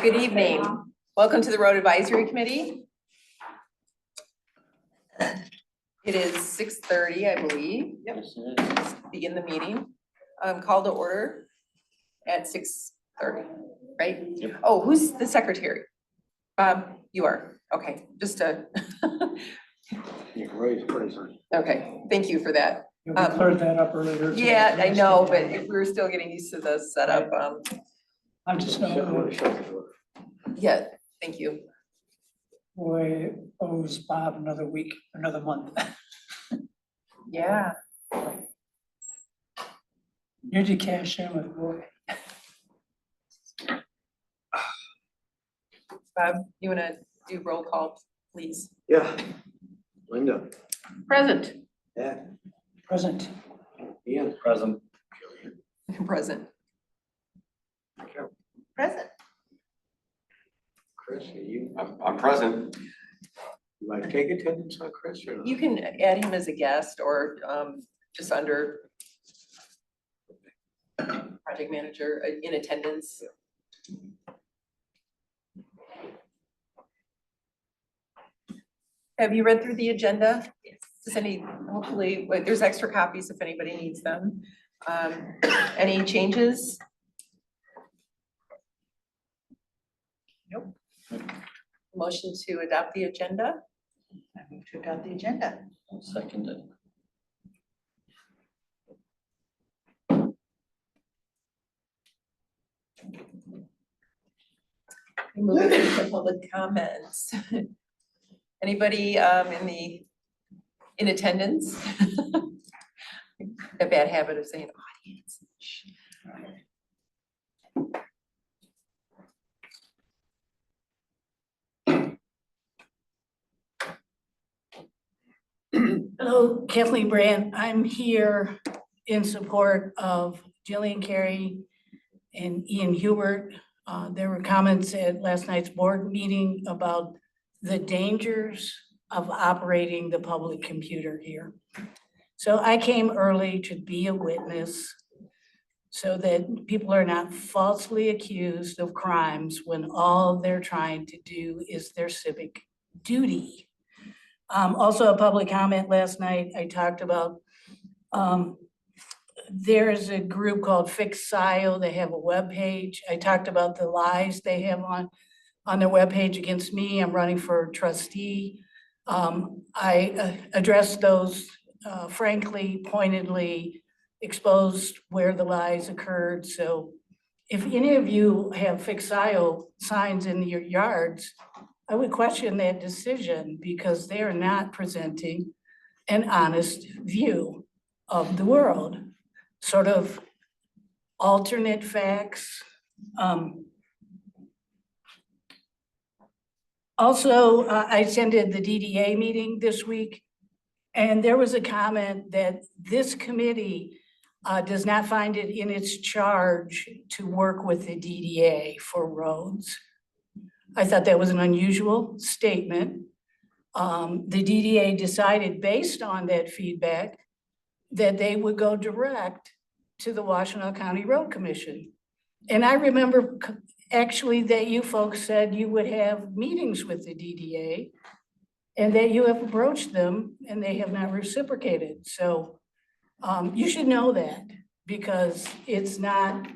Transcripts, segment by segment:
Good evening. Welcome to the Road Advisory Committee. It is 6:30, I believe. Yep. Let's begin the meeting. Call to order at 6:30, right? Yep. Oh, who's the secretary? You are. Okay, just a. Okay, thank you for that. We cleared that up earlier. Yeah, I know, but if we were still getting used to the setup, I'm just gonna. yeah, thank you. Boy, owes Bob another week, another month. Yeah. Need to cash in with Roy. Bob, you wanna do roll call, please? Yeah. Linda. Present. Yeah. Present. Ian. Present. Present. Present. Chris, are you? I'm present. You might take attendance on Chris or not? You can add him as a guest or just under project manager in attendance. Have you read through the agenda? Does hopefully, there's extra copies if anybody needs them. Any changes? Nope. Motion to adopt the agenda? I move to adopt the agenda. Seconded. Moving to public comments. Anybody in attendance? A bad habit of saying audience. Hello, Kathleen Brandt. I'm here in support of Jillian, Kerry, and Ian Hubert. There were comments at last night's board meeting about the dangers of operating the public computer here. So I came early to be a witness so that people are not falsely accused of crimes when all they're trying to do is their civic duty. Also a public comment last night, I talked about, there's a group called Fix Scio. They have a webpage. I talked about the lies they have on their webpage against me. I'm running for trustee. I addressed those frankly, pointedly, exposed where the lies occurred. So if any of you have Fix Scio signs in your yards, I would question that decision because they are not presenting an honest view of the world, sort of alternate facts. Also, I attended the DDA meeting this week, and there was a comment that this committee does not find it in its charge to work with the DDA for roads. I thought that was an unusual statement. The DDA decided based on that feedback that they would go direct to the Washtenaw County Road Commission. And I remember actually that you folks said you would have meetings with the DDA and that you have approached them and they have not reciprocated. So you should know that because it's not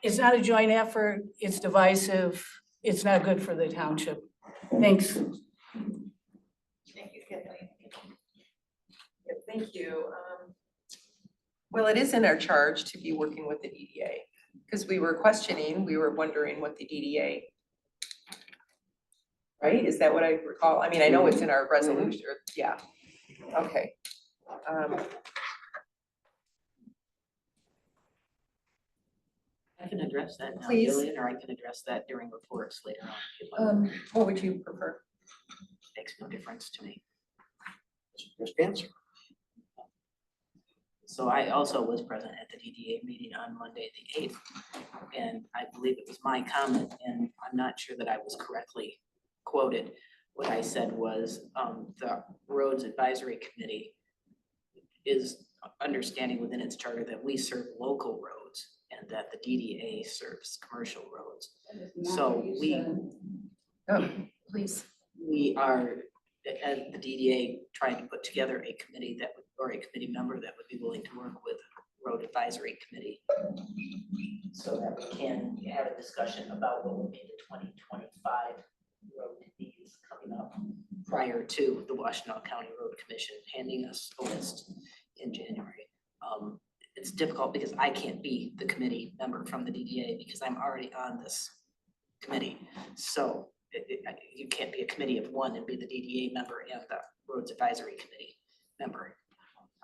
a joint effort, it's divisive. It's not good for the township. Thanks. Thank you, Kathleen. Yeah, thank you. Well, it is in our charge to be working with the DDA because we were wondering what the DDA, right? Is that what I recall? I mean, I know it's in our resolution, yeah. Okay. I can address that now, Please. Jillian, or I can address that during reports later on. if you'd like. What would you prefer? Makes no difference to me. Just answer. So I also was present at the DDA meeting on Monday, the 8th, and I believe it was my comment, and I'm not sure that I was correctly quoted. What I said was the Roads Advisory Committee is understanding within its charter that we serve local roads and that the DDA serves commercial roads. So Please. we are, at the DDA, trying to put together a committee that would, or a committee member that would be willing to work with Road Advisory Committee, so that we can have a discussion about what will be the 2025 road needs coming up prior to the Washtenaw County Road Commission handing us a list in January. It's difficult because I can't be the committee member from the DDA because I'm already on this committee. So you can't be a committee of one and be the DDA member and the Roads Advisory Committee member,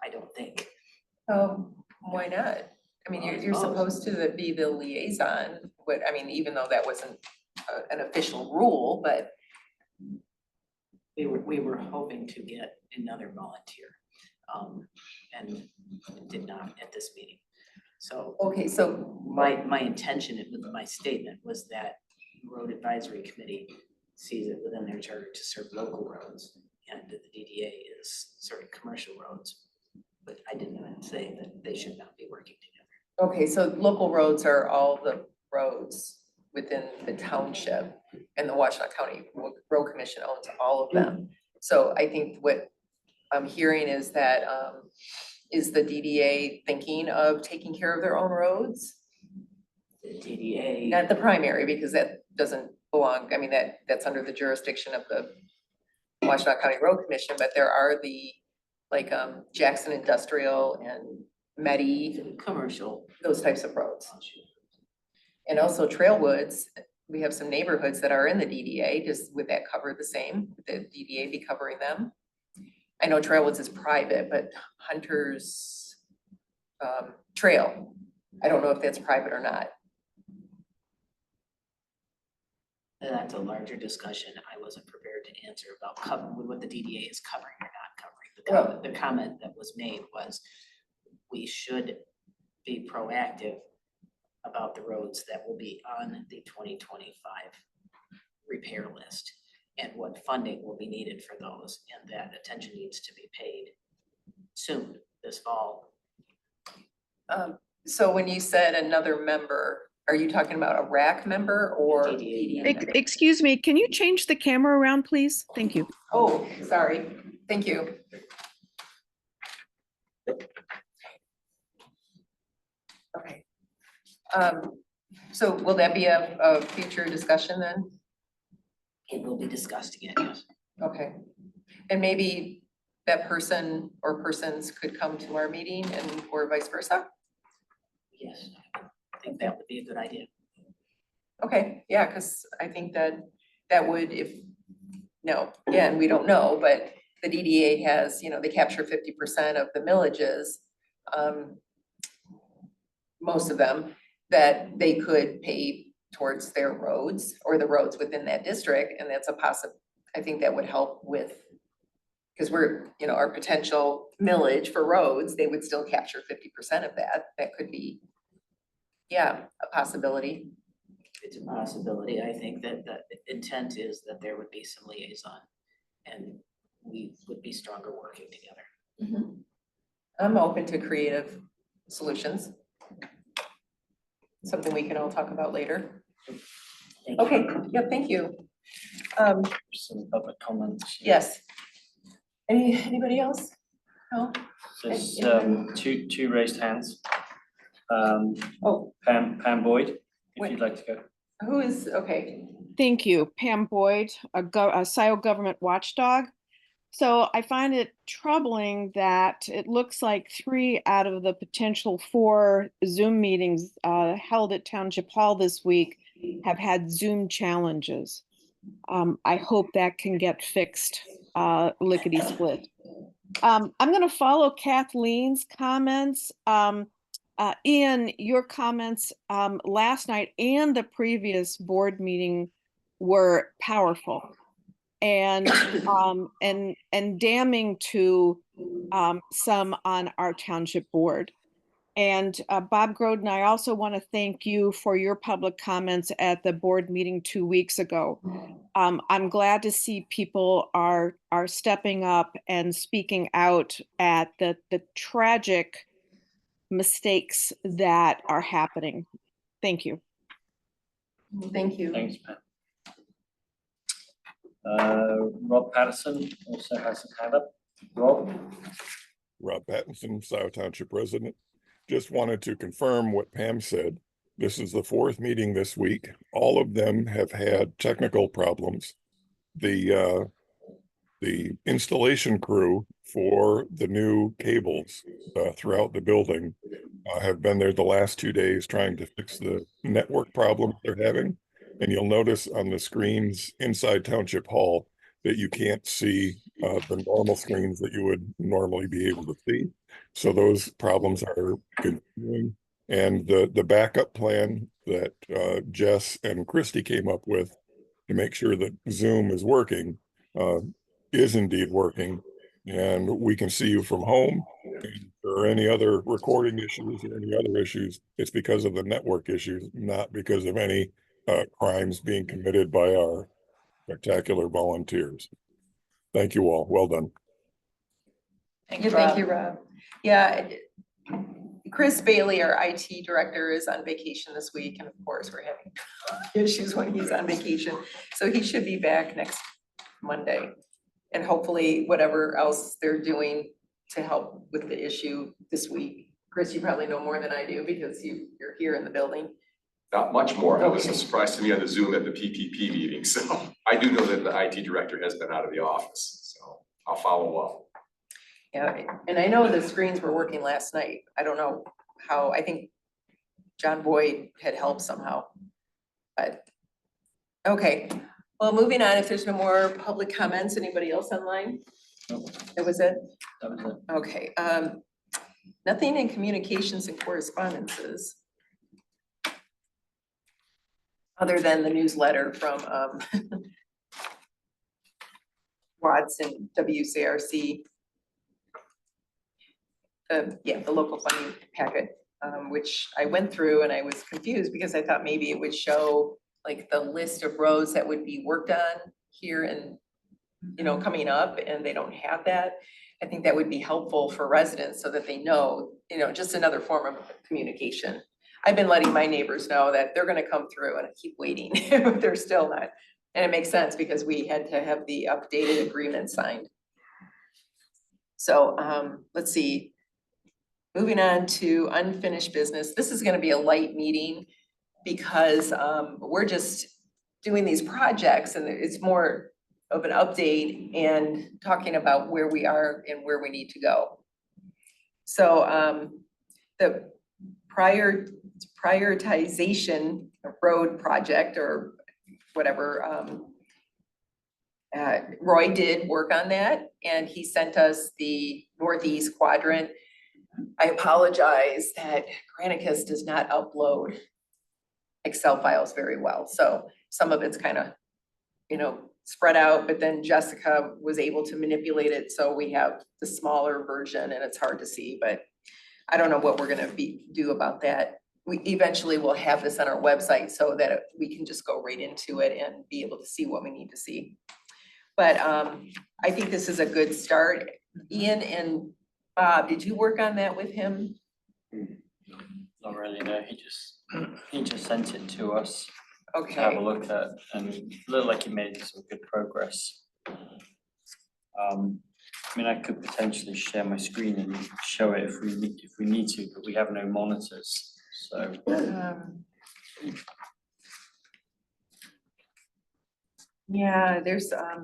I don't think. Why not? I mean, you're supposed to be the liaison, but I mean, even though that wasn't an official rule, but. We were hoping to get another volunteer, and did not at this meeting. So Okay, so, my intention with my statement was that Road Advisory Committee sees it within their charter to serve local roads, and that the DDA is serving commercial roads. But I did not say that they should not be working together. okay, so local roads are all the roads within the township, and the Washtenaw County Road Commission owns all of them. So I think what I'm hearing is that, is the DDA thinking of taking care of their own roads? The DDA. Not the primary, because that doesn't belong, I mean, that's under the jurisdiction of the Washtenaw County Road Commission, but there are the, like, Jackson Industrial and Medi, Commercial. those types of roads. And also Trailwoods, we have some neighborhoods that are in the DDA, would that cover the same? Would the DDA be covering them? I know Trailwoods is private, but Hunter's Trail, I don't know if that's private or not. And that's a larger discussion. I wasn't prepared to answer about what the DDA is covering or not covering. The comment that was made was we should be proactive about the roads that will be on the 2025 repair list and what funding will be needed for those, and that attention needs to be paid soon, this fall. So when you said another member, are you talking about a RAC member or DDA. DDA member? Excuse me, can you change the camera around, please? Thank you. Oh, sorry, thank you. Okay. So will that be a future discussion then? It will be discussed again, yes. Okay. And maybe that person or persons could come to our meeting and or vice versa? Yes, I think that would be a good idea. Okay, yeah, because I think that would, again, we don't know, but the DDA has, they capture 50% of the millages, most of them, that they could pay towards their roads or the roads within that district, and that's I think that would help with, because we're, our potential millage for roads, they would still capture 50% of that. That could be, a possibility. It's a possibility. I think that the intent is that there would be some liaison and we would be stronger working together. I'm open to creative solutions. Something we can all talk about later. Thank you. Okay, yeah, thank you. Some public comments. Yes. Anybody else? No? There's two raised hands. Oh. Pam Boyd, if Wait. you'd like to go. Who is, okay, Thank you. Pam Boyd, a Scio government watchdog. So I find it troubling that it looks like 3 out of the potential 4 Zoom meetings held at Township Hall this week have had Zoom challenges. I hope that can get fixed lickety split. I'm going to follow Kathleen's comments. Ian, your comments last night and the previous board meeting were powerful and damning to some on our township board. And Bob Groden, I also want to thank you for your public comments at the board meeting 2 weeks ago. I'm glad to see people are stepping up and speaking out at the tragic mistakes that are happening. Thank you. Thank you. Thanks, Pat. Rob Patterson also has his hand up. Rob? Rob Pattinson, Scio Township resident. Just wanted to confirm what Pam said. This is the 4th meeting this week. All of them have had technical problems. The installation crew for the new cables throughout the building have been there the last 2 days trying to fix the network problems they're having. And you'll notice on the screens inside Township Hall that you can't see the normal screens that you would normally be able to see. So those problems are continuing. And the backup plan that Jess and Christy came up with to make sure that Zoom is working is indeed working. And we can see you from home. If there are any other recording issues or any other issues, it's because of the network issues, not because of any crimes being committed by our spectacular volunteers. Thank you all. Well done. Thank you, Rob. Yeah, Chris Bailey, our IT director, is on vacation this week, and of course, we're having issues when he's on vacation. So he should be back next Monday. And hopefully whatever else they're doing to help with the issue this week. Chris, you probably know more than I do because you're here in the building. Not much more. It was a surprise to me on the Zoom at the PPP meeting. So I do know that the IT director has been out of the office. So I'll follow up. Yeah, and I know the screens were working last night. I don't know how, I think John Boyd had helped somehow. But, okay. Well, moving on, if there's no more public comments, anybody else online? Nope. That was it? That was it. Okay, nothing in communications and correspondences. Other than the newsletter from Watts and WCRC. The local funding packet, which I went through and I was confused because I thought maybe it would show like the list of roads that would be worked on here and, coming up, and they don't have that. I think that would be helpful for residents so that they know, just another form of communication. I've been letting my neighbors know that they're gonna come through and I keep waiting, but they're still not. And it makes sense because we had to have the updated agreement signed. So, let's see. Moving on to unfinished business. This is gonna be a light meeting because we're just doing these projects and it's more of an update and talking about where we are and where we need to go. So the prioritization road project or whatever, Roy did work on that and he sent us the Northeast Quadrant. I apologize that Granicus does not upload Excel files very well. So some of it's kind of, spread out, but then Jessica was able to manipulate it. So we have the smaller version and it's hard to see, but I don't know what we're gonna do about that. We eventually will have this on our website so that we can just go right into it and be able to see what we need to see. But I think this is a good start. Ian and Bob, did you work on that with him? Not really, no. He just sent it to us to have Okay, a look at, and it looked like he made some good progress. I could potentially share my screen and show it if we need to, but we have no monitors, so. yeah, there's, I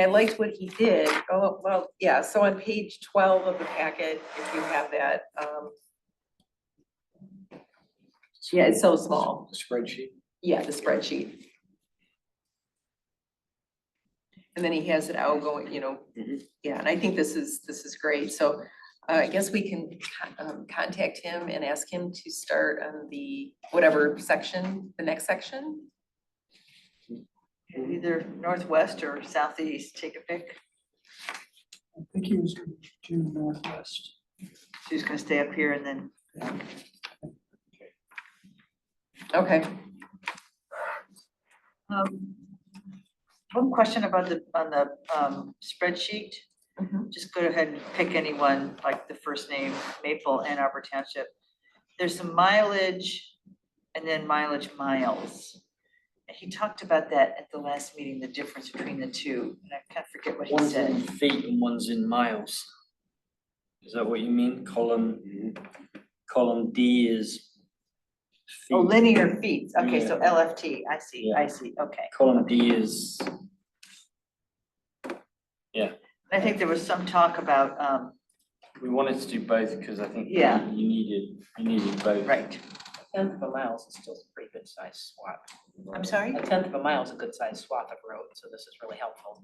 liked what he did. Oh, well, yeah, so on page 12 of the packet, if you have that, yeah, it's so small. Spreadsheet. Yeah, the spreadsheet. And then he has it out going, yeah, and I think this is great. So I guess we can contact him and ask him to start on the whatever section, the next section. Either northwest or southeast, take a pick. I think he was gonna do northwest. She's gonna stay up here and then. Okay. One question about on the spreadsheet. Mhm. just go ahead and pick anyone, like the first name, Maple, Ann Arbor Township. There's some mileage and then mileage miles. And he talked about that at the last meeting, the difference between the two, and I kind of forget what he One's in said. feet and one's in miles. Is that what you mean? Column D is Oh, feet. linear feet, okay, so Yeah. LFT, I see, Yeah. I see, okay. Column D is, I think there was some talk about, we wanted to do both because I think Yeah. you needed both. right, A tenth of a mile is still a pretty good size swath. I'm sorry? A tenth of a mile is a good size swath of road, so this is really helpful.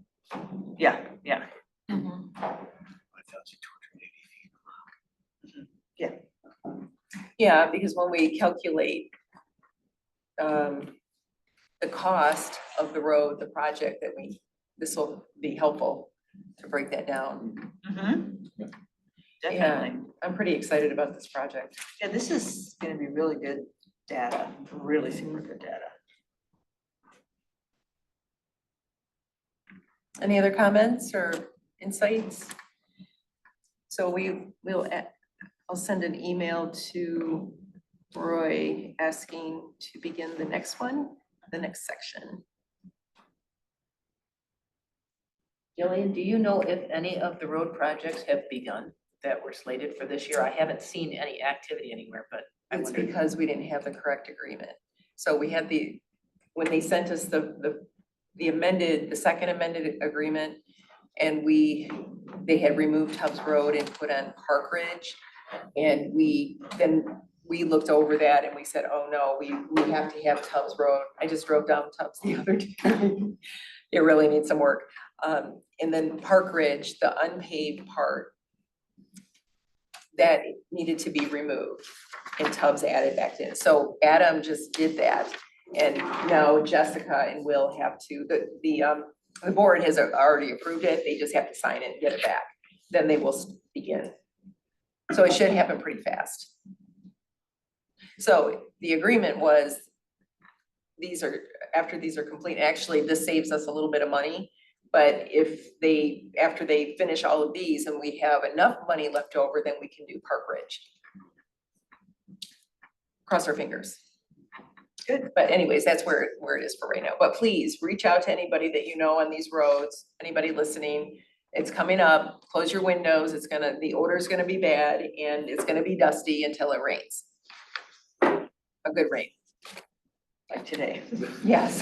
Yeah, yeah. Yeah, because when we calculate the cost of the road, the project that this will be helpful to break that down. Mm-hmm. Definitely. I'm pretty excited about this project. Yeah, this is gonna be really good data, really super good data. Any other comments or insights? So I'll send an email to Roy asking to begin the next one, the next section. Jillian, do you know if any of the road projects have begun that were slated for this year? I haven't seen any activity anywhere, but I It's wondered. because we didn't have the correct agreement. So we had when they sent us the second amended agreement, and they had removed Tubbs Road and put on Park Ridge. And we looked over that and we said, oh no, we have to have Tubbs Road. I just drove down Tubbs the other day. It really needs some work. And then Park Ridge, the unpaved part, that needed to be removed and Tubbs added back in. So Adam just did that. And now Jessica and Will have to, the board has already approved it. They just have to sign it and get it back. Then they will begin. So it should happen pretty fast. So the agreement was, after these are complete, actually, this saves us a little bit of money. But after they finish all of these and we have enough money left over, then we can do Park Ridge. Cross our fingers. Good, but anyways, that's where it is for right now. But please reach out to anybody that you know on these roads, anybody listening. It's coming up, close your windows, the odor's gonna be bad and it's gonna be dusty until it rains. A good rain. Like today. Yes.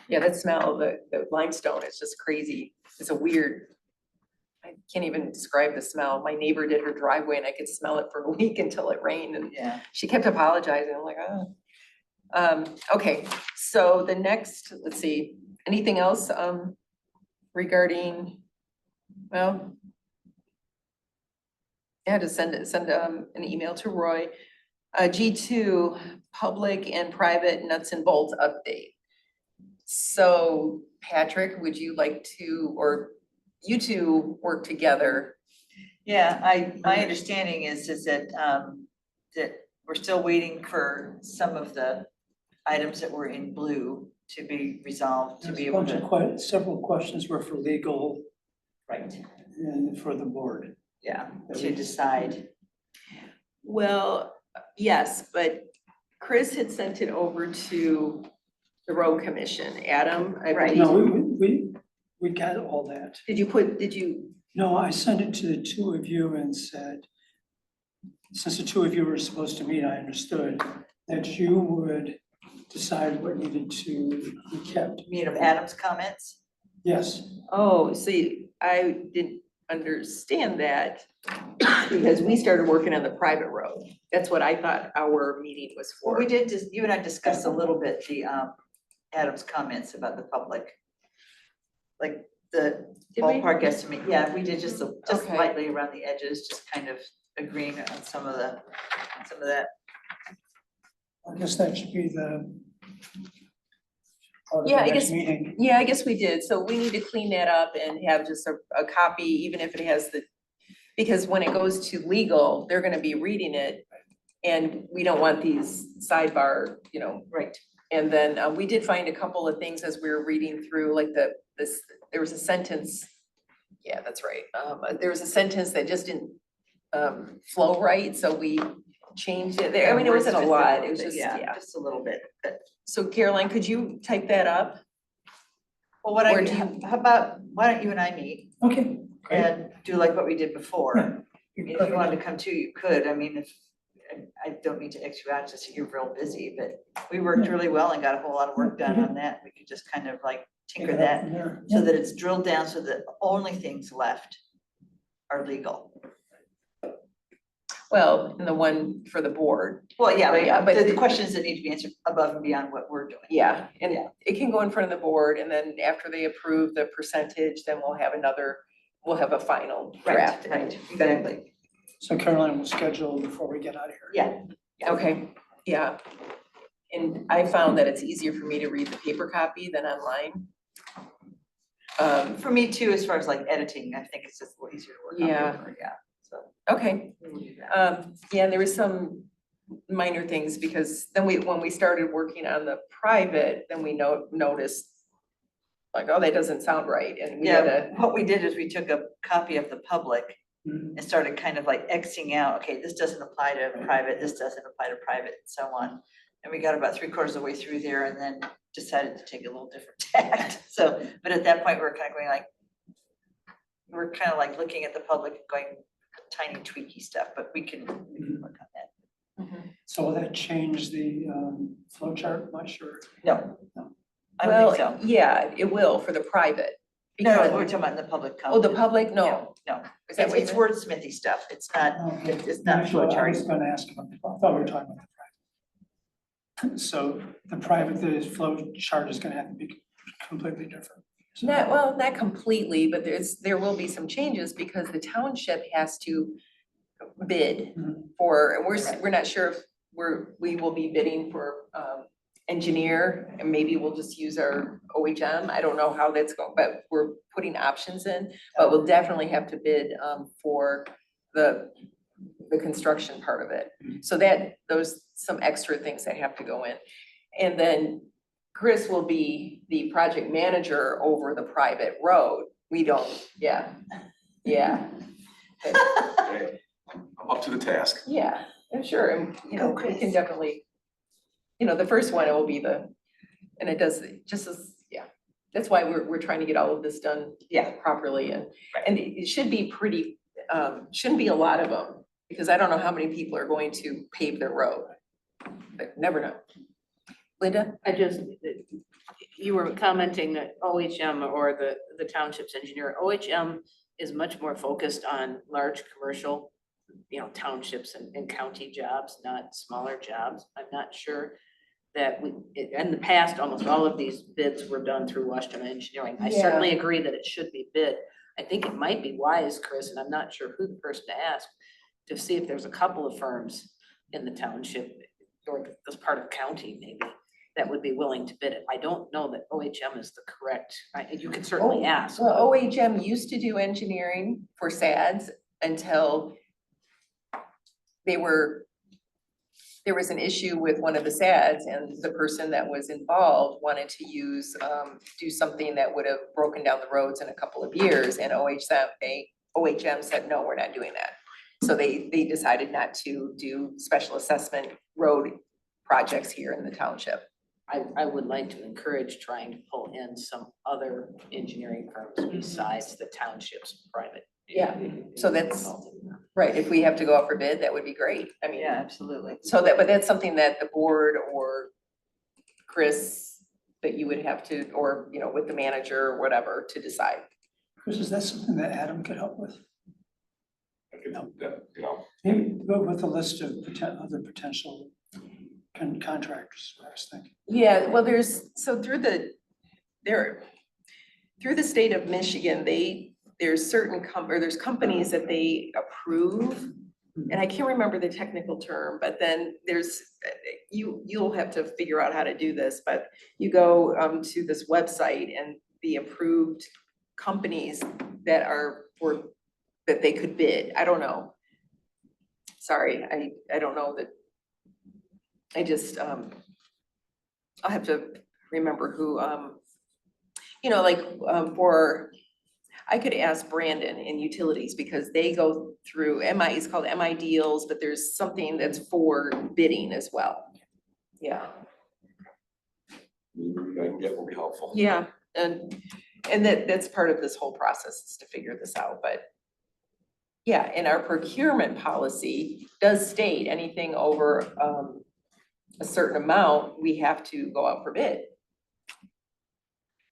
Yeah, that smell, the limestone is just crazy. It's I can't even describe the smell. My neighbor did her driveway and I could smell it for a week until it rained and Yeah. she kept apologizing. I'm like, oh. Okay, so the next, let's see, anything else regarding, well, yeah, to send an email to Roy. G2, public and private nuts and bolts update. So Patrick, would you like to, or you two work together? Yeah, my understanding is that, that we're still waiting for some of the items that were in blue to be resolved, to There's be a able bunch to. of several questions were for legal Right, and for the board. yeah, to decide. Well, yes, but Chris had sent it over to the road commission. Adam, I Right. believe. No, we got all that. Did you, No, I sent it to the two of you and said, since the two of you were supposed to meet, I understood that you would decide what needed to be kept. You mean of Adam's comments? Yes, oh, see, I didn't understand that because we started working on the private road. That's what I thought our meeting was Well, for. we did just, you and I discussed a little bit the, Adam's comments about the public. Like the Did we? ballpark estimate, yeah, we did just Okay. lightly around the edges, just kind of agreeing on some of that. I guess that should be the part of Yeah, the I next guess- meeting. Yeah, I guess we did. So we need to clean that up and have just a copy, even if it has because when it goes to legal, they're gonna be reading it. And we don't want these sidebar, Right. And then we did find a couple of things as we were reading through, like there was a sentence yeah, that's right. There was a sentence that just didn't flow right, so we changed it there. I mean, it wasn't a lot, it was just, yeah. Just a little bit, but. So Caroline, could you type that up? Well, what Or I, do you- how about, why don't you and I meet Okay, great. and do like what we did before? Yeah, I mean, if you wanted to come too, you could. I mean, if, I don't mean to X you out, just you're real busy, but we worked Yeah. really well and got a whole lot of work done Mhm. on that. We could just kind of like Take tinker it up that from there. so Yeah. that it's drilled down so that the only things left are legal. Well, and the one for the board, Well, yeah, Yeah, but the questions that need to be answered above and beyond what we're doing. yeah, and Yeah. it can go in front of the board, and then after they approve the percentage, then we'll have a final draft. Right, exactly. So Caroline will schedule before we get out of here. Yeah. Okay, yeah. And I found that it's easier for me to read the paper copy than online. For me too, as far as like editing, I think it's just a little easier to work on Yeah. paper, yeah, so. Okay, we will do that. yeah, and there was some minor things, because then when we started working on the private, then we noticed like, oh, that doesn't sound right, and we had Yeah, to, what we did is we took a copy of the public Mhm. and started kind of like Xing out, okay, this doesn't apply to private, this doesn't apply to private, and so on. And we got about 3/4 of the way through there and then decided to take a little different tact. So, but at that point, we're kind of going like, we're kind of like looking at the public and going tiny tweaky stuff, but we can work on that. So will that change the flow chart much or? No, No. I don't think well, so. yeah, it will for the private. No, because- we're talking about the public Oh, the comment. public, no. No, Is that it's what you it's meant? wordsmithy stuff. It's not, Okay. it's not flow I was charting. gonna ask about, I thought we were talking about the private. So the private, the flow chart is gonna have to be completely different. So- Not completely, but there will be some changes because the township has to bid Mhm. for, and we're not sure if we will be bidding for engineer, and maybe we'll just use our OHM. I don't know how that's going, but we're putting options in, but we'll definitely have to bid for the construction part of it. So those some extra things that have to go in. And then Chris will be the project manager over the private road. We don't, yeah. Okay, I'm up to the task. Yeah, I'm sure, and we can Chris. definitely, the first one, it will be and it does, just as, yeah. That's why we're trying to get all of this done, properly, and it should be pretty, shouldn't be a lot of them, because I don't know how many people are going to pave their road. But never know. Linda? You were commenting that OHM or the township's engineer, OHM is much more focused on large commercial, townships and county jobs, not smaller jobs. I'm not sure that in the past, almost all of these bids were done through Washington Engineering. I certainly agree that it should be bid. I think it might be wise, Chris, and I'm not sure who the person to ask, to see if there's a couple of firms in the township or this part of county maybe that would be willing to bid it. I don't know that OHM is the correct, you can certainly ask. Well, OHM used to do engineering for SADS until there was an issue with one of the SADS, and the person that was involved wanted to do something that would have broken down the roads in a couple of years, and OHM said, no, we're not doing that. So they decided not to do special assessment road projects here in the township. I would like to encourage trying to pull in some other engineering firms besides the township's private. Yeah, so that's right. If we have to go out for bid, that would be great. I mean, Yeah, absolutely. but that's something that the board or Chris, that you would have to, or, with the manager or whatever, to decide. Chris, is that something that Adam could help with? I could, Maybe go with a list of other potential contractors, I was thinking. Yeah, well, through the state of Michigan, there's there's companies that they approve, and I can't remember the technical term, but then you'll have to figure out how to do this, but you go to this website, and the approved companies that that they could bid. I don't know. Sorry, I don't know that. I just, I'll have to remember who, I could ask Brandon in utilities because they go through it's called MI deals, but there's something that's for bidding as well. Yeah. I can get will be helpful. Yeah, and that's part of this whole process is to figure this out, but yeah, and our procurement policy does state anything over a certain amount, we have to go out for bid.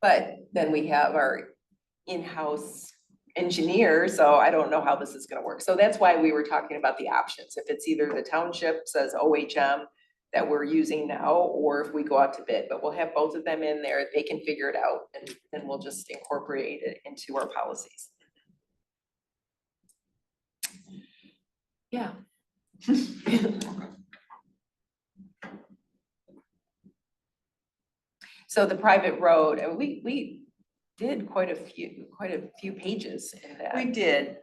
But then we have our in-house engineer, so I don't know how this is gonna work. So that's why we were talking about the options. If it's either the township says OHM that we're using now, or if we go out to bid, but we'll have both of them in there, they can figure it out, and then we'll just incorporate it into our policies. Yeah. So the private road, and we did quite a few pages in that. We did,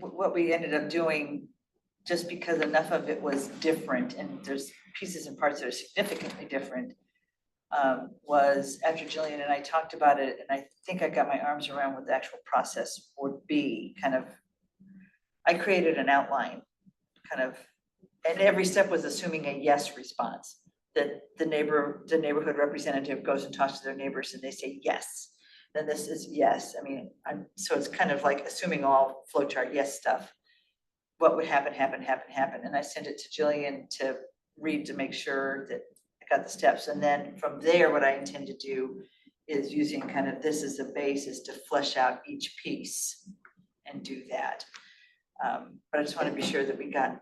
what we ended up doing, just because enough of it was different and there's pieces and parts that are significantly different, was after Jillian and I talked about it, and I think I got my arms around what the actual process would be, kind of, I created an outline, kind of, and every step was assuming a yes response. That the neighborhood representative goes and talks to their neighbors and they say yes, then this is yes. I mean, so it's kind of like assuming all flowchart yes stuff. What would happen, and I sent it to Jillian to read to make sure that I got the steps. And then from there, what I intend to do is using kind of this as a basis to flesh out each piece and do that. But I just want to be sure that we got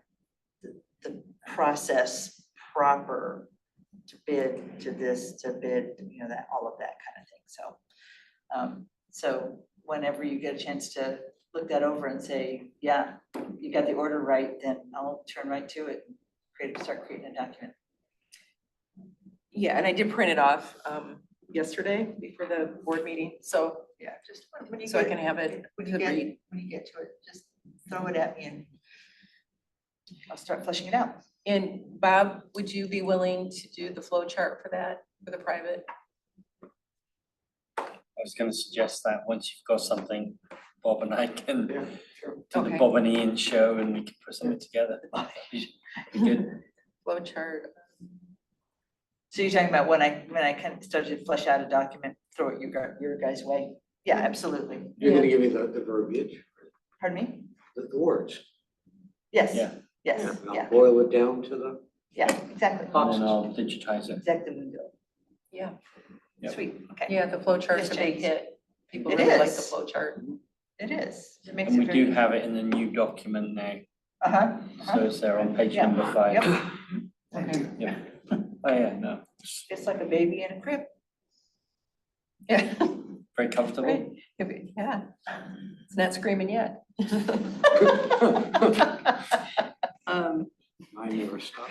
the process proper to bid, to this, to bid, you know, that, all of that kind of thing. So, so whenever you get a chance to look that over and say, yeah, you got the order right, then I'll turn right to it and start creating a document. Yeah, and I did print it off yesterday before the board meeting, so Yeah, just when you so I get, can have it when to you get, read. when you get to it, just throw it at me and I'll start fleshing it out. And Bob, would you be willing to do the flow chart for that, for the private? I was gonna suggest that once you've got something, Bob and I can do the Okay. Bob and Ian show and we can put something together. That'd be good. Flow chart. So you're talking about when I kind of started to flesh out a document, throw it your guys' way? Yeah, absolutely. You're gonna give me the verbiage, Pardon me? the words. Yes, Yeah. yes, And I'll yeah, boil it down to the. yeah, exactly. And then I'll digitize it. Exactly, we do. Yeah, Yep. Sweet, okay. yeah, the flow chart's Yes, a big James. hit. People It really like the is. flow chart. It is. It makes And we it very. do have it in the new document now, Uh-huh. so it's there on page Yeah. number 5. Yep. Okay. Yeah. Oh, yeah, no, It's like a baby in a crib. Yeah. very comfortable. Great. Yeah, it's not screaming yet. I never stop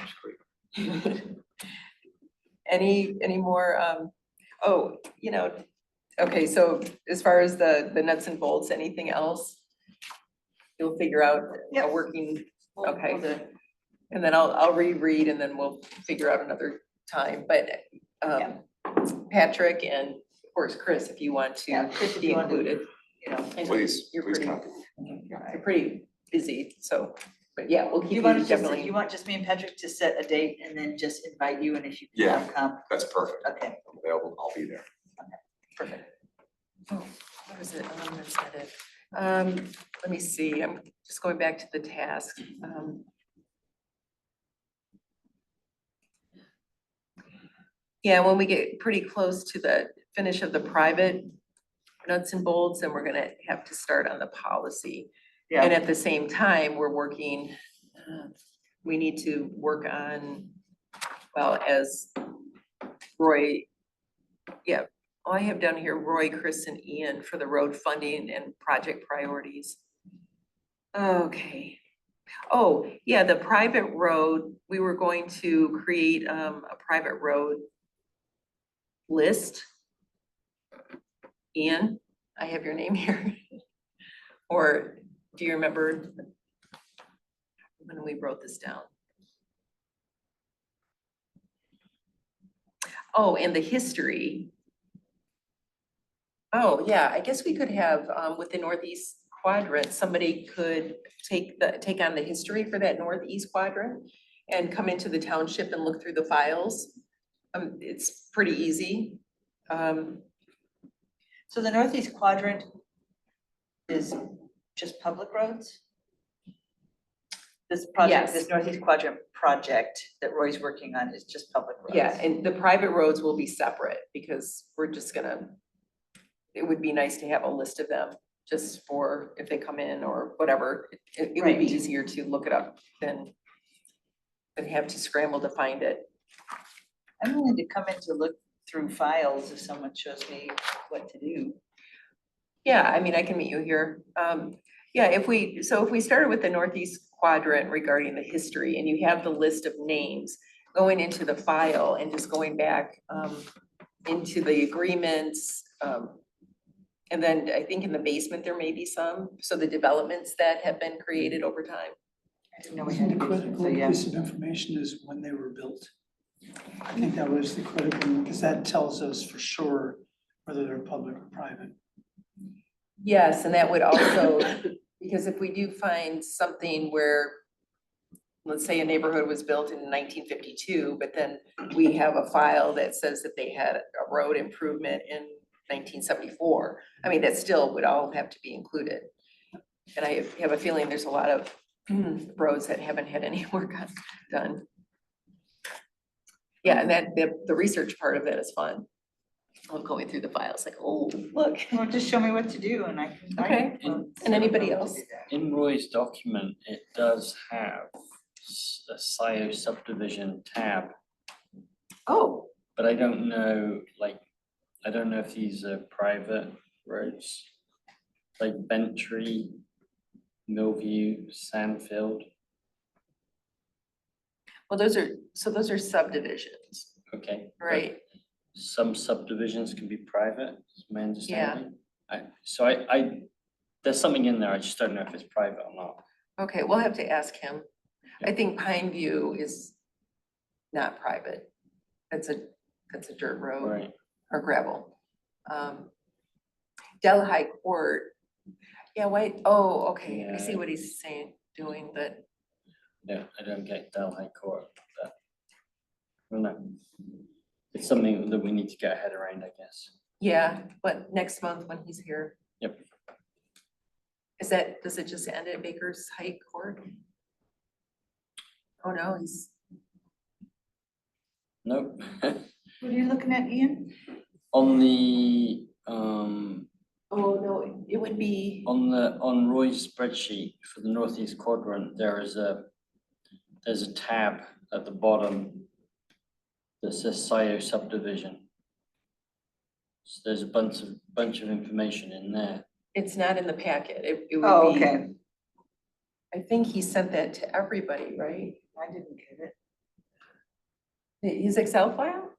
screaming. Any more, oh, you know, okay, so as far as the nuts and bolts, anything else? You'll figure out a Yep. working, We'll okay. do it. And then I'll reread and then we'll figure out another time, but Patrick and of course Chris, if you want Yeah, to Chris, if be you want to, included. you know. I know Please, you're please pretty- copy. You're pretty busy, so, but yeah, we'll keep You you want to just, definitely. you want just me and Patrick to set a date and then just invite you, and if you Yeah. can come, That's perfect. okay, I'm available, I'll be there. perfect. Oh, what was it? That's not it. Let me see, I'm just going back to the task. Yeah, when we get pretty close to the finish of the private nuts and bolts, then we're gonna have to start on the policy. And Yeah, at the same time, we're working, we need to work on, well, as Roy, yeah, I have down here Roy, Chris, and Ian for the road funding and project priorities. Okay. Oh, yeah, the private road, we were going to create a private road list. Ian, I have your name here. Or do you remember when we wrote this down? Oh, and the history. Oh, yeah, I guess we could have, with the northeast quadrant, somebody could take on the history for that northeast quadrant and come into the township and look through the files. It's pretty easy. So the northeast quadrant is just public roads? This project, Yes. this northeast quadrant project that Roy's working on is just public roads? Yeah, and the private roads will be separate because we're just gonna, it would be nice to have a list of them just for if they come in or whatever. It would be Right. easier to look it up than have to scramble to find it. I'm willing to come in to look through files if someone shows me what to do. Yeah, I mean, I can meet you here. Yeah, if we started with the northeast quadrant regarding the history and you have the list of names going into the file and just going back into the agreements. And then I think in the basement, there may be some, so the developments that have been created over time. I didn't know we Isn't had the a basement, critical so yeah. piece of information is when they were built? I think that was the critical, because that tells us for sure whether they're public or private. Yes, and that would also, because if we do find something where, let's say a neighborhood was built in 1952, but then we have a file that says that they had a road improvement in 1974. I mean, that still would all have to be included. And I have a feeling there's a lot of roads that haven't had any work done. Yeah, and that, the research part of that is fun. Of going through the files, like, oh, look. Well, just show me what to do and I can. Okay. And anybody else? In Roy's document, it does have a Scio subdivision tab, Oh, but I don't know, like, I don't know if these are private roads, like Bentry, Millview, Sandfield. well, those are subdivisions, Okay. but right? Some subdivisions can be private, is my understanding. I, there's something in there, I just don't know if it's private or not. Okay, we'll have to ask him. I think Pine View is not private. That's a dirt road Right. or gravel. Delhi Court, yeah, wait, oh, okay, I see Yeah. what he's saying, doing, but Yeah, I don't get Delhi Court, but I don't know. It's something that we need to get our head around, I guess. yeah, but next month when he's here. Yep. Does it just end at Baker's Height Court? Oh, no, he's, Nope. What are you looking at, Ian? On the, oh, no, it would be, on Roy's spreadsheet for the northeast quadrant, there's a tab at the bottom that says Scio subdivision. So there's a bunch of information in there. it's not in the packet, it Oh, would be. okay. I think he sent that to everybody, right? I didn't get His Excel file?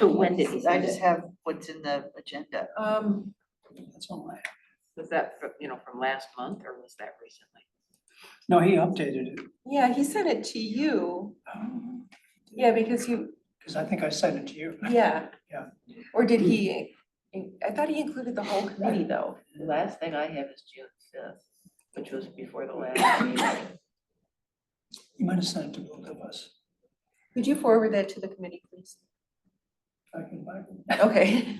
When did he it. I send just it? have what's in the agenda. That's all I have. Was that, from last month or was that recently? No, he updated it. Yeah, he sent it to you. Yeah, because Because I think I sent it to you. yeah. Yeah. Or did he, I thought he included the whole committee though. The last thing I have is June 5th, which was before the last meeting. You might have sent it to both of us. Could you forward that to the committee, please? I can Okay.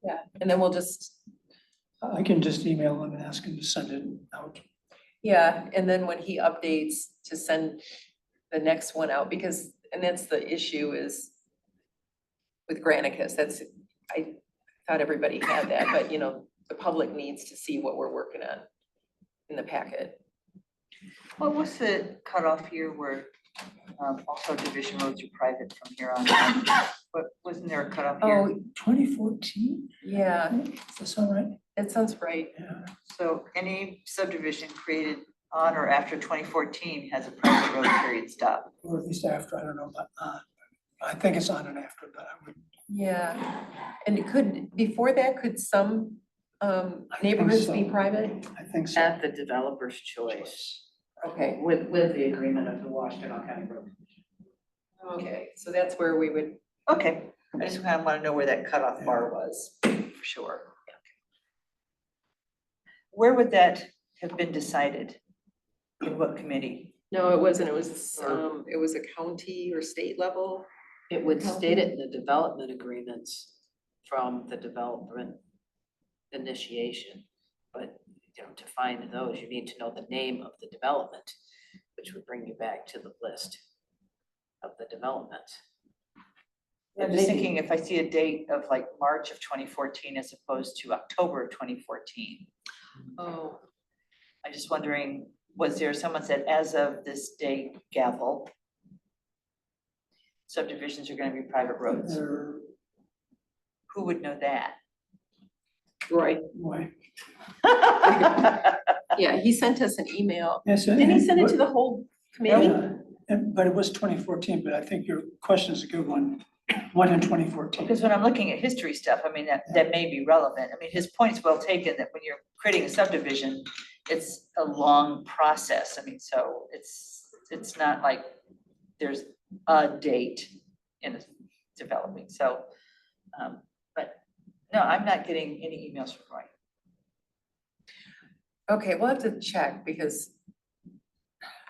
Yeah, and then we'll just, I can just email him and ask him to send it out. yeah, and then when he updates to send the next one out, because, and that's the issue is with Granicus, I thought everybody had that, but the public needs to see what we're working on in the packet. What was the cutoff here where also division roads are private from here on out? But wasn't there a cutoff here? Oh, 2014? yeah, Is this all right? that sounds right. Yeah. So any subdivision created on or after 2014 has a private road period stop. Or at least after, I don't know, but I think it's on and after, but I would. Yeah, and before that, could some neighborhoods be so. private? I think so. At the developer's choice, Okay, with the agreement of the Washington County Road. okay, so that's where we would, Okay, I just kind of want to know where that cutoff bar was. for sure. Where would that have been decided? In what committee? No, it wasn't. It was a county or state level. It would state it in the development agreements from the development initiation. But, you know, to find those, you need to know the name of the development, which would bring you back to the list of the development. I'm just thinking if I see a date of like March of 2014 as opposed to October of 2014. Oh, I'm just wondering, was there someone said as of this date, gavel, subdivisions are gonna be private roads? Who would know that? Roy. Why? Yeah, he sent us an email. Yes, Didn't he send it to the whole committee? But it was 2014, but I think your question is a good one. One in 2014. Because when I'm looking at history stuff, I mean, that may be relevant. I mean, his point's well taken that when you're creating a subdivision, it's a long process. I mean, so it's not like there's a date in a developing, so, but no, I'm not getting any emails from Roy. Okay, we'll have to check because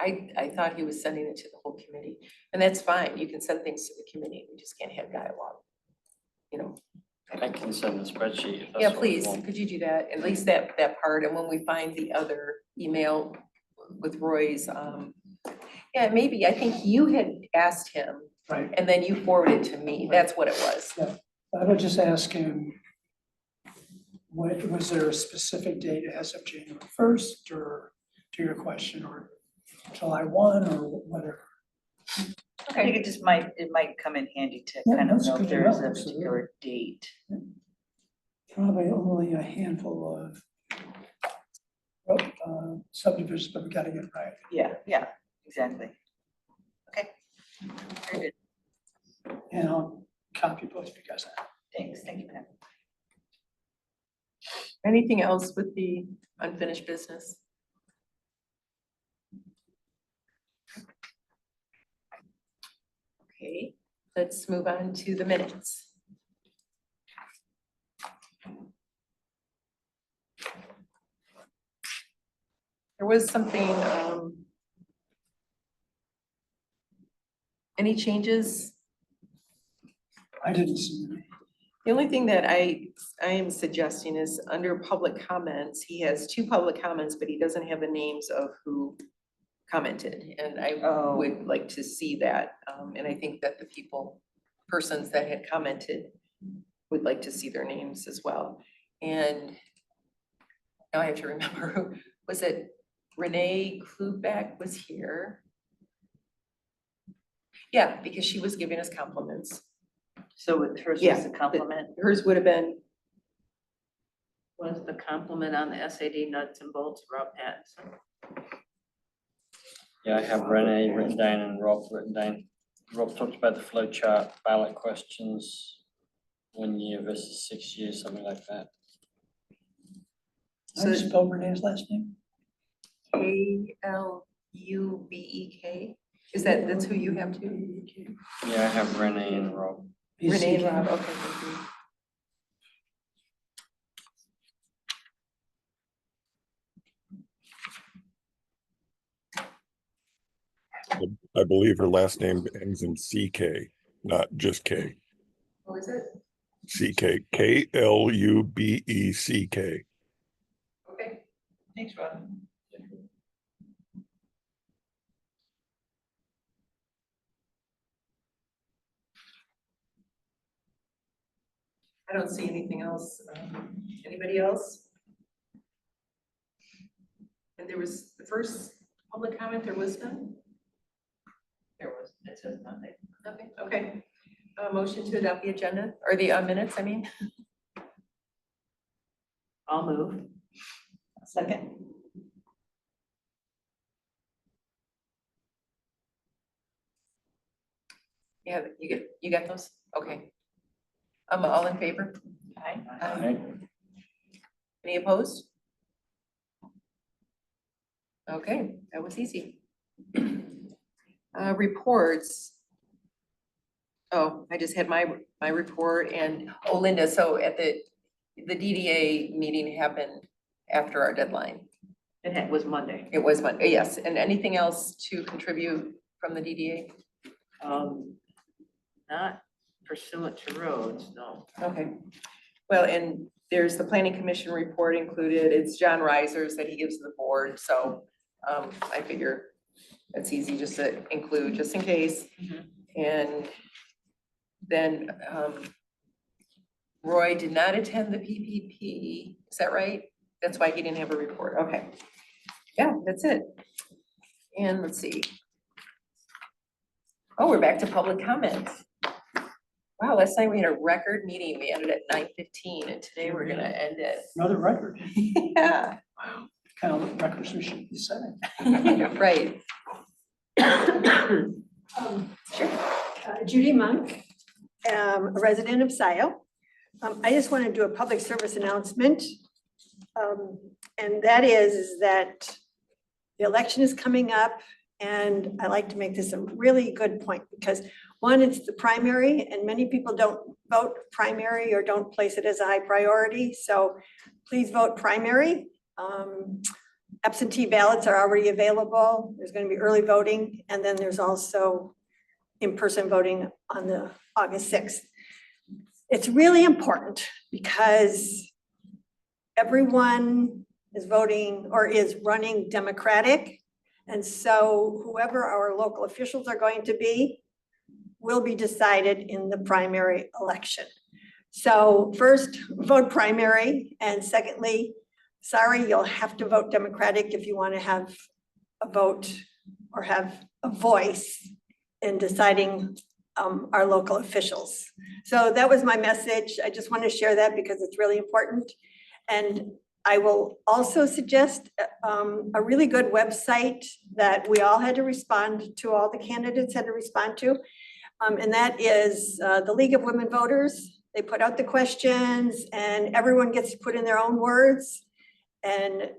I thought he was sending it to the whole committee, and that's fine. You can send things to the committee. We just can't have dialogue. You know, I can send the spreadsheet. if that's yeah, what you please, want. could you do that? At least that part, and when we find the other email with Roy's, yeah, maybe, I think you had asked him Right. and then you forwarded to me. That's what it was. I would just ask him, was there a specific date as of January 1st, or to your question, or July 1, or whatever? I think it might come in handy to Yeah, kind of that's know if good to there is know, a absolutely. particular date. Probably only a handful of subdivisions, but we gotta get it right. Yeah, exactly. Okay. Very good. And I'll copy both of you guys. Thanks, thank you, Pam. Anything else with the unfinished business? Okay, let's move on to the minutes. There was something, any changes? I didn't see any. The only thing that I am suggesting is under public comments, he has 2 public comments, but he doesn't have the names of who commented. And I Oh. would like to see that. And I think that the persons that had commented would like to see their names as well. And now I have to remember, who was it? Renee Klubeck was here. Yeah, because she was giving us compliments. So hers Yeah, was a compliment. Hers would have been, Was the compliment on the SAD nuts and bolts, Rob Pattinson? Yeah, I have Renee written down and Rob written down. Rob talked about the flow chart, ballot questions, 1 year versus 6 years, something like that. How do you spell Renee's last name? K-L-U-B-E-K. That's who you have too? Yeah, I have Renee and Rob. Renee and Rob, okay, thank you. I believe her last name ends in CK, not just K. What was it? CK, K-L-U-B-E-C-K. Okay, thanks, Rob. I don't see anything else. Anybody else? And there was the first public comment, there was none? There was, it says nothing. Nothing, okay. Motion to adopt the agenda, or the minutes, I mean. I'll move. Second. Yeah, you got those? Okay. All in favor? Aye. Aye. Any opposed? Okay, that was easy. Reports. Oh, I just had my report and, oh, Linda, so the DDA meeting happened after our deadline. It was Monday. It was Monday, yes. And anything else to contribute from the DDA? Not pursuant to roads, no. Okay. Well, and there's the planning commission report included. It's John Reiser's that he gives to the board, so I figure that's easy just to include, just in case. And then Roy did not attend the PPP, is that right? That's why he didn't have a report, okay. Yeah, that's it. And let's see. Oh, we're back to public comment. Wow, last night we had a record meeting. We ended at 9:15 and today we're gonna end at, Another record, yeah, kind of records we should be setting. right. Judy Monk, a resident of Scio. I just want to do a public service announcement. And that is that the election is coming up, and I like to make this a really good point because one, it's the primary and many people don't vote primary or don't place it as a high priority. So please vote primary. Absentee ballots are already available. There's going to be early voting, and then there's also in-person voting on the August 6th. It's really important because everyone is voting or is running Democratic. And so whoever our local officials are going to be will be decided in the primary election. So first, vote primary, and secondly, sorry, you'll have to vote Democratic if you want to have a vote or have a voice in deciding our local officials. So that was my message. I just want to share that because it's really important. And I will also suggest a really good website that we all had to respond to, all the candidates had to respond to. And that is the League of Women Voters. They put out the questions and everyone gets to put in their own words. And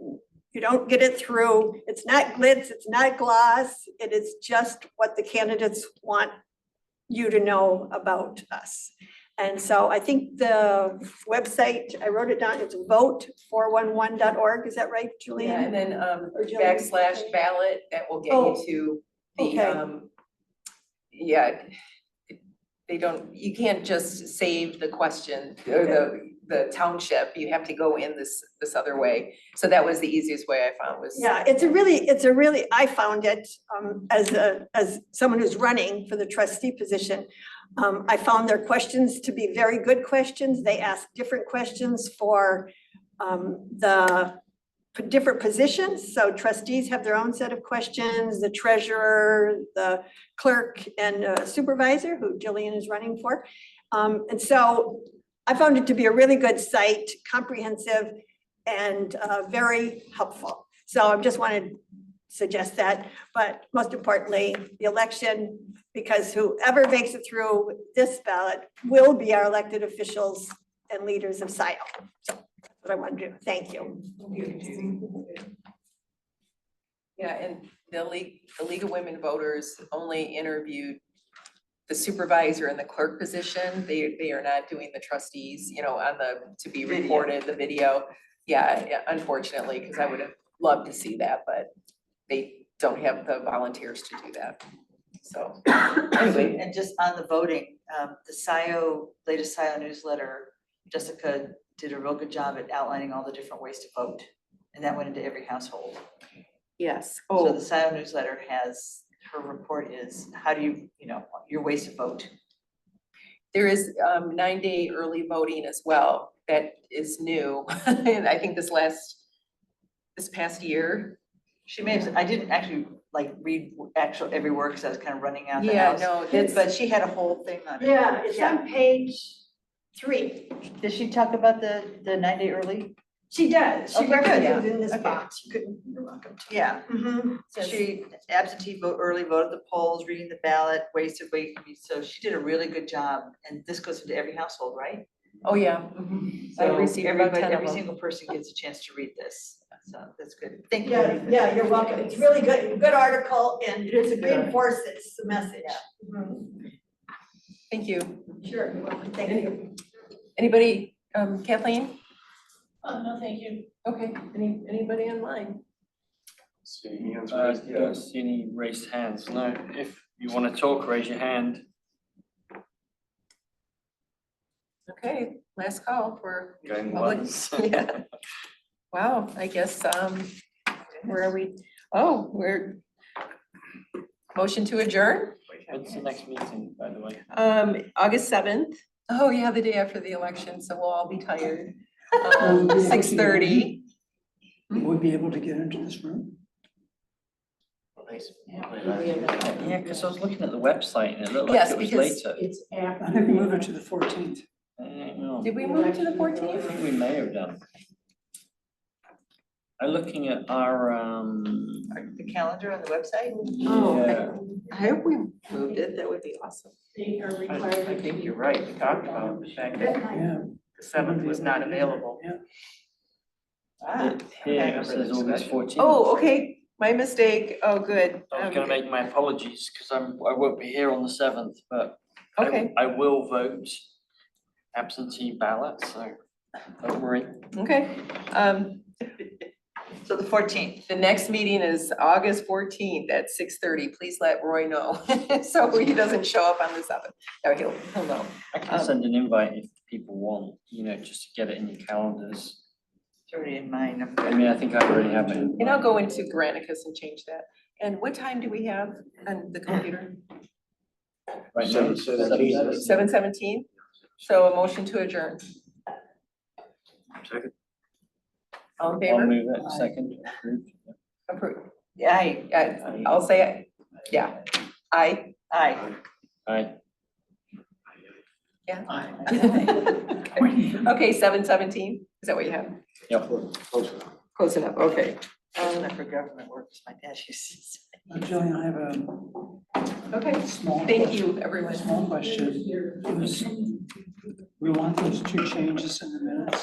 you don't get it through, it's not glitz, it's not gloss, it is just what the candidates want you to know about us. And so I think the website, I wrote it down, it's vote411.org, is that right, Jillian? Yeah, and then Or Jillian? // ballot, that will get Oh, you to the, okay. Yeah. They don't, you can't just save the question or the township, you have to go in this other way. So that was the easiest way I found was. Yeah, it's a really, I found it as someone who's running for the trustee position. I found their questions to be very good questions. They ask different questions for the different positions. So trustees have their own set of questions, the treasurer, the clerk, and supervisor, who Jillian is running for. And so I found it to be a really good site, comprehensive and very helpful. So I just wanted to suggest that, but most importantly, the election, because whoever makes it through this ballot will be our elected officials and leaders of Scio. So that's what I want to do. Thank you. Yeah, and the League of Women Voters only interviewed the supervisor and the clerk position. They are not doing the trustees, you know, on the, to be reported, the video. Yeah, unfortunately, because I would have loved to see that, but they don't have the volunteers to do that. So anyway, And just on the voting, the latest Scio newsletter, Jessica did a real good job at outlining all the different ways to vote. And that went into every household. yes. So the Scio newsletter has, her report is, how do you, your ways to vote. There is 9-day early voting as well. That is new. And I think this past year. She may have, I didn't actually read every word because I was kind of running out the Yeah, house. no, it's, But she had a whole thing on it. Yeah, it's on page 3. Did she talk about the 9-day early? She does. She Okay, good. references in this Okay. box. You're welcome to. Yeah. Mhm. So she absentee vote early, vote at the polls, reading the ballot, ways to wait. So she did a really good job. And this goes into every household, right? oh yeah. I So received about 10 of every them. single person gets a chance to read this. So that's good. Thank you. Yeah, you're welcome. It's really good article and it reinforces the message. Mhm. Thank you. Sure, you're welcome. Thank you. Anybody, Kathleen? No, thank you. Okay, anybody online? See hands I raised, don't see any raised hands. No, if you want to talk, raise your hand. Okay, last call for Going public. once. Yeah. Wow, I guess, where are we? Oh, we're, motion to adjourn? When's the next meeting, by the way? August 7th. Oh, yeah, the day after the election, so we'll all be tired. Will we be able to get 6:30. Would we be able to get into this room? Yeah, because I was looking at the website and it looked like Yes, it was because later. It's I after. think we moved it to the 14th. I don't know. Did we move it to the I 14th? think we may have done. I'm looking at our, The calendar on the website? Oh, okay. yeah, I hope we moved it, that would be awesome. They are I required. think you're right. We talked about the fact that Yeah. the seventh was not available. Yeah. here it says August 14th. Oh, okay, my mistake. Oh, good. I was gonna make my apologies because I won't be here on the 7th, but Okay, I will vote absentee ballot, so don't worry. okay. So the 14th. The next meeting is August 14th at 6:30. Please let Roy know, so he doesn't show up on the 7th. No, he'll know. I can send an invite if people want, just to get it in your calendars. It's already in mine. I mean, I think I already have it. And I'll go into Granicus and change that. And what time do we have on the computer? Right now, 7:17. 7:17? So a motion to adjourn. Second. All in I'll favor? move it, second. Approved. Approved. Yeah, Yeah, I'll say it. Yeah. Aye. aye. Aye. Yeah. Okay, 7:17. Is that what you have? Yep. Close enough. Close enough, okay. For government workers, my dad used to say. Jillian, I have Okay, a small. thank you, everyone. Small question. We want those two changes in the minutes.